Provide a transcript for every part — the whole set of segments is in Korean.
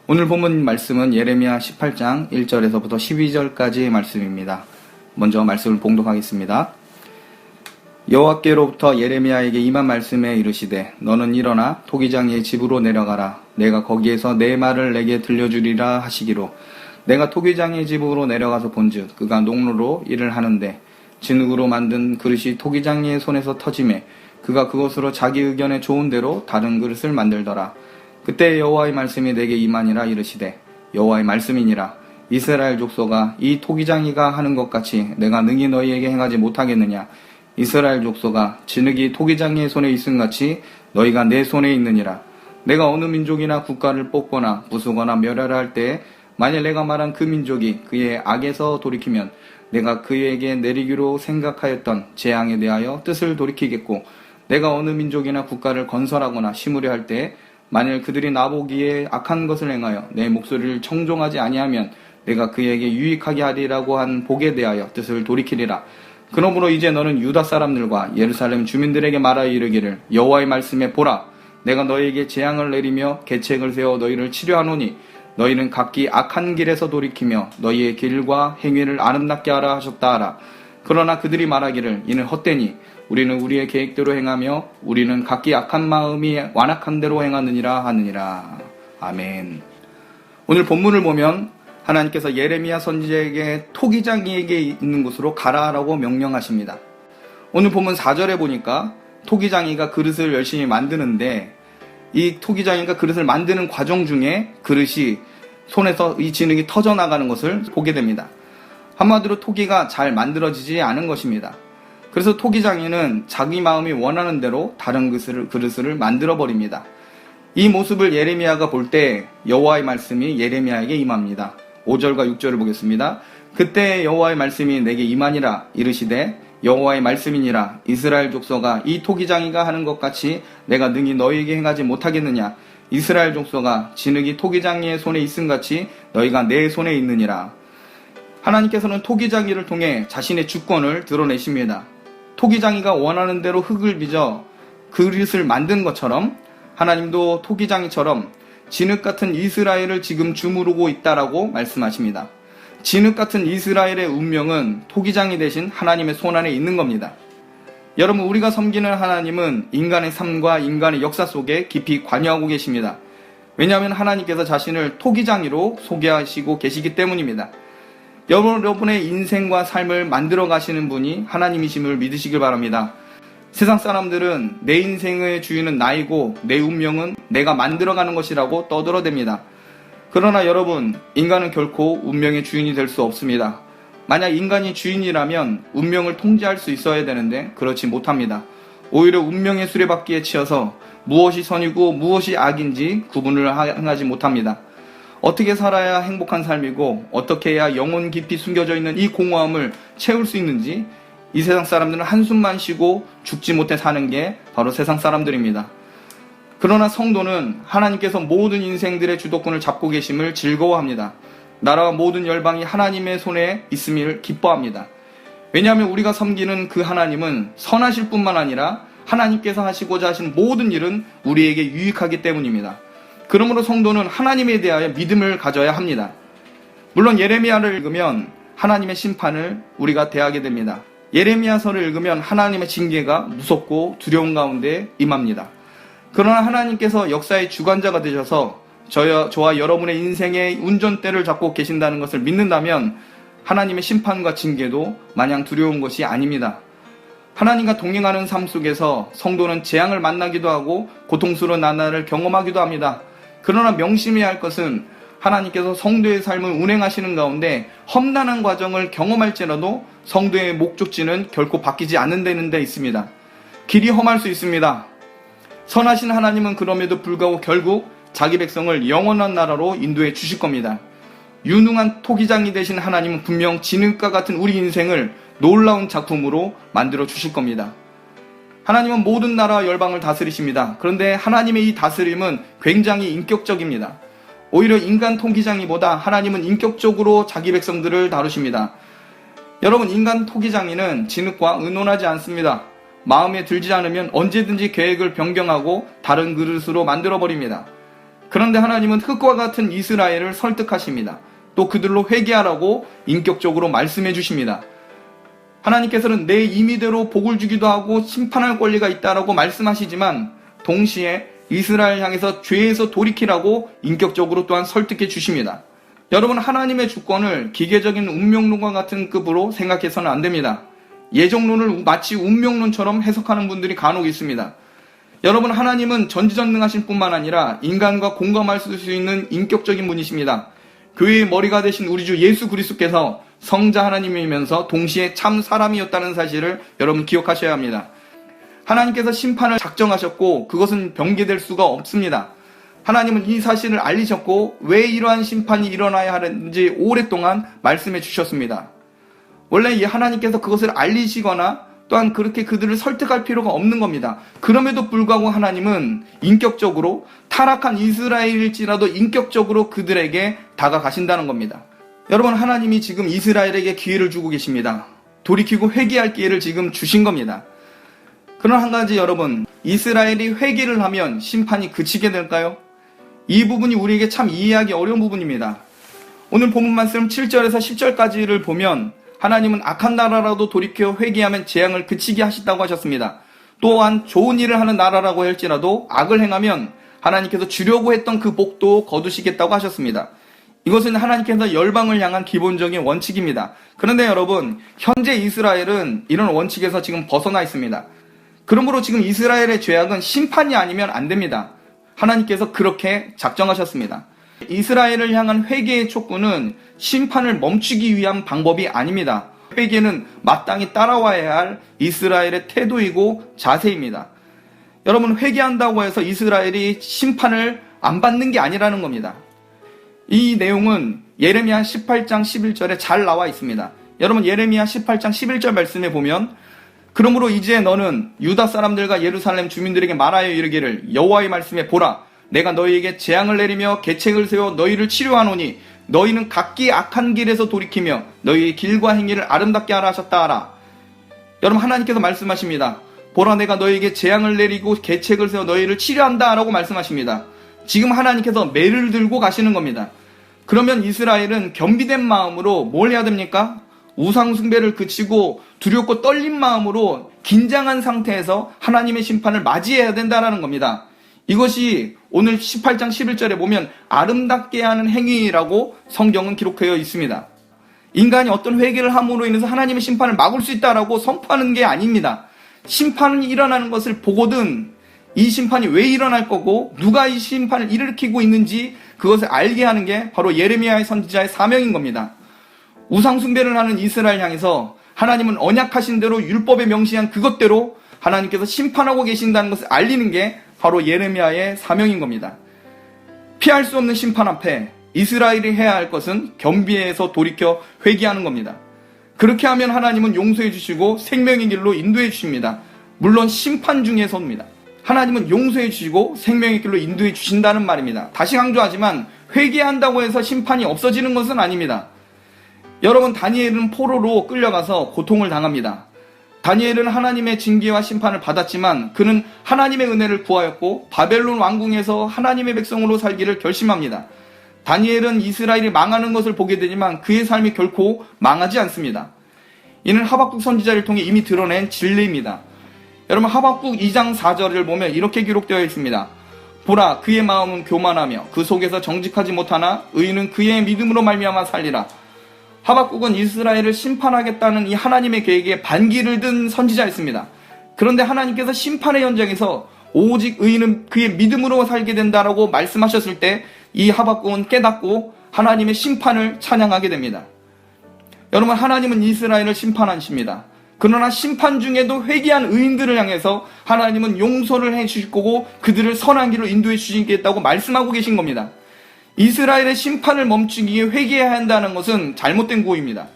오늘 본문 말씀은 예레미야 18장 1절에서부터 12절까지의 말씀입니다. 먼저 말씀을 봉독하겠습니다. 여호와께로부터 예레미야에게 임한 말씀에 이르시되 너는 일어나 토기장이의 집으로 내려가라. 내가 거기에서 내 말을 내게 들려주리라 하시기로 내가 토기장이의 집으로 내려가서 본즉 그가 농로로 일을 하는데 진흙으로 만든 그릇이 토기장이의 손에서 터지매 그가 그것으로 자기 의견에 좋은 대로 다른 그릇을 만들더라. 그때 여호와의 말씀이 내게 임하니라. 이르시되 여호와의 말씀이니라. 이스라엘 족속아, 이 토기장이가 하는 것 같이 내가 능히 너희에게 행하지 못하겠느냐. 이스라엘 족속아, 진흙이 토기장이의 손에 있음같이 너희가 내 손에 있느니라. 내가 어느 민족이나 국가를 뽑거나 부수거나 멸하라 할 때에 만일 내가 말한 그 민족이 그의 악에서 돌이키면 내가 그에게 내리기로 생각하였던 재앙에 대하여 뜻을 돌이키겠고, 내가 어느 민족이나 국가를 건설하거나 심으려 할 때에 만일 그들이 나보기에 악한 것을 행하여 내 목소리를 청종하지 아니하면 내가 그에게 유익하게 하리라고 한 복에 대하여 뜻을 돌이키리라. 그러므로 이제 너는 유다 사람들과 예루살렘 주민들에게 말하여 이르기를 여호와의 말씀에 보라. 내가 너희에게 재앙을 내리며 계책을 세워 너희를 치료하노니 너희는 각기 악한 길에서 돌이키며 너희의 길과 행위를 아름답게 하라 하셨다 하라. 그러나 그들이 말하기를 이는 헛되니 우리는 우리의 계획대로 행하며 우리는 각기 악한 마음이 완악한 대로 행하느니라 하느니라. 아멘. 오늘 본문을 보면 하나님께서 예레미야 선지자에게 토기장이에게 있는 곳으로 가라라고 명령하십니다. 오늘 본문 4절에 보니까 토기장이가 그릇을 열심히 만드는데 이 토기장이가 그릇을 만드는 과정 중에 그릇이 손에서 이 진흙이 터져나가는 것을 보게 됩니다. 한마디로 토기가 잘 만들어지지 않은 것입니다. 그래서 토기장이는 자기 마음이 원하는 대로 다른 그릇을 만들어버립니다. 이 모습을 예레미야가 볼 때 여호와의 말씀이 예레미야에게 임합니다. 5절과 6절을 보겠습니다. 그때 여호와의 말씀이 내게 임하니라. 이르시되 여호와의 말씀이니라. 이스라엘 족속아, 이 토기장이가 하는 것 같이 내가 능히 너희에게 행하지 못하겠느냐. 이스라엘 족속아, 진흙이 토기장이의 손에 있음같이 너희가 내 손에 있느니라. 하나님께서는 토기장이를 통해 자신의 주권을 드러내십니다. 토기장이가 원하는 대로 흙을 빚어 그릇을 만든 것처럼 하나님도 토기장이처럼 진흙 같은 이스라엘을 지금 주무르고 있다라고 말씀하십니다. 진흙 같은 이스라엘의 운명은 토기장이 대신 하나님의 손 안에 있는 겁니다. 여러분, 우리가 섬기는 하나님은 인간의 삶과 인간의 역사 속에 깊이 관여하고 계십니다. 왜냐하면 하나님께서 자신을 토기장이로 소개하시고 계시기 때문입니다. 여러분의 인생과 삶을 만들어 가시는 분이 하나님이심을 믿으시길 바랍니다. 세상 사람들은 내 인생의 주인은 나이고 내 운명은 내가 만들어가는 것이라고 떠들어댑니다. 그러나 여러분, 인간은 결코 운명의 주인이 될 수 없습니다. 만약 인간이 주인이라면 운명을 통제할 수 있어야 되는데 그렇지 못합니다. 오히려 운명의 수레바퀴에 치여서 무엇이 선이고 무엇이 악인지 구분을 하지 못합니다. 어떻게 살아야 행복한 삶이고 어떻게 해야 영혼 깊이 숨겨져 있는 이 공허함을 채울 수 있는지 이 세상 사람들은 한숨만 쉬고 죽지 못해 사는 게 바로 세상 사람들입니다. 그러나 성도는 하나님께서 모든 인생들의 주도권을 잡고 계심을 즐거워합니다. 나라와 모든 열방이 하나님의 손에 있음을 기뻐합니다. 왜냐하면 우리가 섬기는 그 하나님은 선하실 뿐만 아니라 하나님께서 하시고자 하신 모든 일은 우리에게 유익하기 때문입니다. 그러므로 성도는 하나님에 대하여 믿음을 가져야 합니다. 물론 예레미야를 읽으면 하나님의 심판을 우리가 대하게 됩니다. 예레미야서를 읽으면 하나님의 징계가 무섭고 두려운 가운데 임합니다. 그러나 하나님께서 역사의 주관자가 되셔서 저와 여러분의 인생의 운전대를 잡고 계신다는 것을 믿는다면 하나님의 심판과 징계도 마냥 두려운 것이 아닙니다. 하나님과 동행하는 삶 속에서 성도는 재앙을 만나기도 하고 고통스러운 나날을 경험하기도 합니다. 그러나 명심해야 할 것은 하나님께서 성도의 삶을 운행하시는 가운데 험난한 과정을 경험할지라도 성도의 목적지는 결코 바뀌지 않는다는 데 있습니다. 길이 험할 수 있습니다. 선하신 하나님은 그럼에도 불구하고 결국 자기 백성을 영원한 나라로 인도해 주실 겁니다. 유능한 토기장이 되신 하나님은 분명 진흙과 같은 우리 인생을 놀라운 작품으로 만들어 주실 겁니다. 하나님은 모든 나라와 열방을 다스리십니다. 그런데 하나님의 이 다스림은 굉장히 인격적입니다. 오히려 인간 토기장이보다 하나님은 인격적으로 자기 백성들을 다루십니다. 여러분, 인간 토기장이는 진흙과 의논하지 않습니다. 마음에 들지 않으면 언제든지 계획을 변경하고 다른 그릇으로 만들어버립니다. 그런데 하나님은 흙과 같은 이스라엘을 설득하십니다. 또 그들로 회개하라고 인격적으로 말씀해 주십니다. 하나님께서는 내 임의대로 복을 주기도 하고 심판할 권리가 있다라고 말씀하시지만 동시에 이스라엘 향해서 죄에서 돌이키라고 인격적으로 또한 설득해 주십니다. 여러분, 하나님의 주권을 기계적인 운명론과 같은 급으로 생각해서는 안 됩니다. 예정론을 마치 운명론처럼 해석하는 분들이 간혹 있습니다. 여러분, 하나님은 전지전능하신 뿐만 아니라 인간과 공감할 수 있는 인격적인 분이십니다. 교회의 머리가 되신 우리 주 예수 그리스도께서 성자 하나님이면서 동시에 참 사람이었다는 사실을 여러분 기억하셔야 합니다. 하나님께서 심판을 작정하셨고 그것은 변개될 수가 없습니다. 하나님은 이 사실을 알리셨고 왜 이러한 심판이 일어나야 하는지 오랫동안 말씀해 주셨습니다. 원래 이 하나님께서 그것을 알리시거나 또한 그렇게 그들을 설득할 필요가 없는 겁니다. 그럼에도 불구하고 하나님은 인격적으로 타락한 이스라엘일지라도 인격적으로 그들에게 다가가신다는 겁니다. 여러분, 하나님이 지금 이스라엘에게 기회를 주고 계십니다. 돌이키고 회개할 기회를 지금 주신 겁니다. 그러나 한 가지, 여러분, 이스라엘이 회개를 하면 심판이 그치게 될까요? 이 부분이 우리에게 참 이해하기 어려운 부분입니다. 오늘 본문 말씀 7절에서 10절까지를 보면 하나님은 악한 나라라도 돌이켜 회개하면 재앙을 그치게 하시다고 하셨습니다. 또한 좋은 일을 하는 나라라고 할지라도 악을 행하면 하나님께서 주려고 했던 그 복도 거두시겠다고 하셨습니다. 이것은 하나님께서 열방을 향한 기본적인 원칙입니다. 그런데 여러분, 현재 이스라엘은 이런 원칙에서 지금 벗어나 있습니다. 그러므로 지금 이스라엘의 죄악은 심판이 아니면 안 됩니다. 하나님께서 그렇게 작정하셨습니다. 이스라엘을 향한 회개의 촉구는 심판을 멈추기 위한 방법이 아닙니다. 회개는 마땅히 따라와야 할 이스라엘의 태도이고 자세입니다. 여러분, 회개한다고 해서 이스라엘이 심판을 안 받는 게 아니라는 겁니다. 이 내용은 예레미야 18장 11절에 잘 나와 있습니다. 여러분, 예레미야 18장 11절 말씀에 보면 그러므로 이제 너는 유다 사람들과 예루살렘 주민들에게 말하여 이르기를 여호와의 말씀에 보라, 내가 너희에게 재앙을 내리며 계책을 세워 너희를 치료하노니 너희는 각기 악한 길에서 돌이키며 너희의 길과 행위를 아름답게 하라 하셨다 하라. 여러분, 하나님께서 말씀하십니다. 보라, 내가 너희에게 재앙을 내리고 계책을 세워 너희를 치료한다 라고 말씀하십니다. 지금 하나님께서 매를 들고 가시는 겁니다. 그러면 이스라엘은 겸비된 마음으로 뭘 해야 됩니까? 우상 숭배를 그치고 두렵고 떨린 마음으로 긴장한 상태에서 하나님의 심판을 맞이해야 된다는 겁니다. 이것이 오늘 18장 11절에 보면 아름답게 하는 행위라고 성경은 기록되어 있습니다. 인간이 어떤 회개를 함으로 인해서 하나님의 심판을 막을 수 있다라고 선포하는 게 아닙니다. 심판이 일어나는 것을 보거든 이 심판이 왜 일어날 거고 누가 이 심판을 일으키고 있는지 그것을 알게 하는 게 바로 예레미야의 선지자의 사명인 겁니다. 우상 숭배를 하는 이스라엘 향해서 하나님은 언약하신 대로 율법에 명시한 그것대로 하나님께서 심판하고 계신다는 것을 알리는 게 바로 예레미야의 사명인 겁니다. 피할 수 없는 심판 앞에 이스라엘이 해야 할 것은 겸비해서 돌이켜 회개하는 겁니다. 그렇게 하면 하나님은 용서해 주시고 생명의 길로 인도해 주십니다. 물론 심판 중에서입니다. 하나님은 용서해 주시고 생명의 길로 인도해 주신다는 말입니다. 다시 강조하지만 회개한다고 해서 심판이 없어지는 것은 아닙니다. 여러분, 다니엘은 포로로 끌려가서 고통을 당합니다. 다니엘은 하나님의 징계와 심판을 받았지만 그는 하나님의 은혜를 구하였고 바벨론 왕궁에서 하나님의 백성으로 살기를 결심합니다. 다니엘은 이스라엘이 망하는 것을 보게 되지만 그의 삶이 결코 망하지 않습니다. 이는 하박국 선지자를 통해 이미 드러낸 진리입니다. 여러분, 하박국 2장 4절을 보면 이렇게 기록되어 있습니다. 보라, 그의 마음은 교만하며 그 속에서 정직하지 못하나 의인은 그의 믿음으로 말미암아 살리라. 하박국은 이스라엘을 심판하겠다는 이 하나님의 계획에 반기를 든 선지자였습니다. 그런데 하나님께서 심판의 현장에서 오직 의인은 그의 믿음으로 살게 된다라고 말씀하셨을 때 이 하박국은 깨닫고 하나님의 심판을 찬양하게 됩니다. 여러분, 하나님은 이스라엘을 심판하십니다. 그러나 심판 중에도 회개한 의인들을 향해서 하나님은 용서를 해 주실 거고 그들을 선한 길로 인도해 주시겠다고 말씀하고 계신 겁니다. 이스라엘의 심판을 멈추기 위해 회개해야 한다는 것은 잘못된 고의입니다.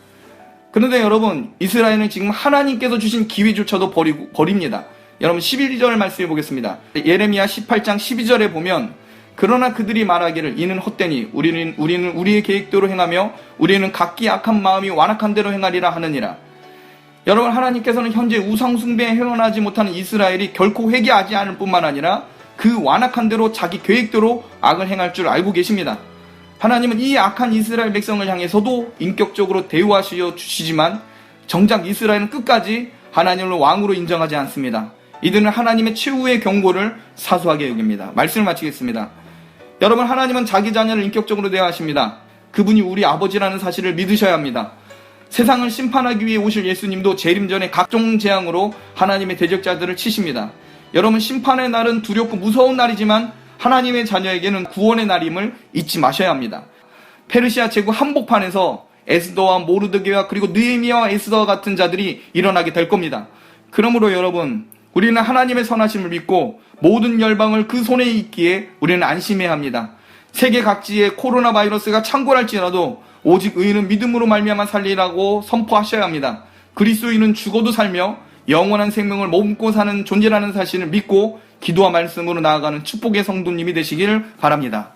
그런데 여러분, 이스라엘은 지금 하나님께서 주신 기회조차도 버립니다. 여러분, 11절 말씀해 보겠습니다. 예레미야 18장 12절에 보면 그러나 그들이 말하기를 이는 헛되니 우리는 우리의 계획대로 행하며 우리는 각기 악한 마음이 완악한 대로 행하리라 하느니라. 여러분, 하나님께서는 현재 우상 숭배에 헤어나지 못하는 이스라엘이 결코 회개하지 않을 뿐만 아니라 그 완악한 대로 자기 계획대로 악을 행할 줄 알고 계십니다. 하나님은 이 악한 이스라엘 백성을 향해서도 인격적으로 대우하시어 주시지만 정작 이스라엘은 끝까지 하나님을 왕으로 인정하지 않습니다. 이들은 하나님의 최후의 경고를 사소하게 여깁니다. 말씀을 마치겠습니다. 여러분, 하나님은 자기 자녀를 인격적으로 대하십니다. 그분이 우리 아버지라는 사실을 믿으셔야 합니다. 세상을 심판하기 위해 오실 예수님도 재림 전에 각종 재앙으로 하나님의 대적자들을 치십니다. 여러분, 심판의 날은 두렵고 무서운 날이지만 하나님의 자녀에게는 구원의 날임을 잊지 마셔야 합니다. 페르시아 제국 한복판에서 에스더와 모르드게와 그리고 느헤미야와 에스더와 같은 자들이 일어나게 될 겁니다. 그러므로 여러분, 우리는 하나님의 선하심을 믿고 모든 열방을 그 손에 있기에 우리는 안심해야 합니다. 세계 각지에 코로나 바이러스가 창궐할지라도 오직 의인은 믿음으로 말미암아 살리라고 선포하셔야 합니다. 그리스도인은 죽어도 살며 영원한 생명을 머금고 사는 존재라는 사실을 믿고 기도와 말씀으로 나아가는 축복의 성도님이 되시길 바랍니다.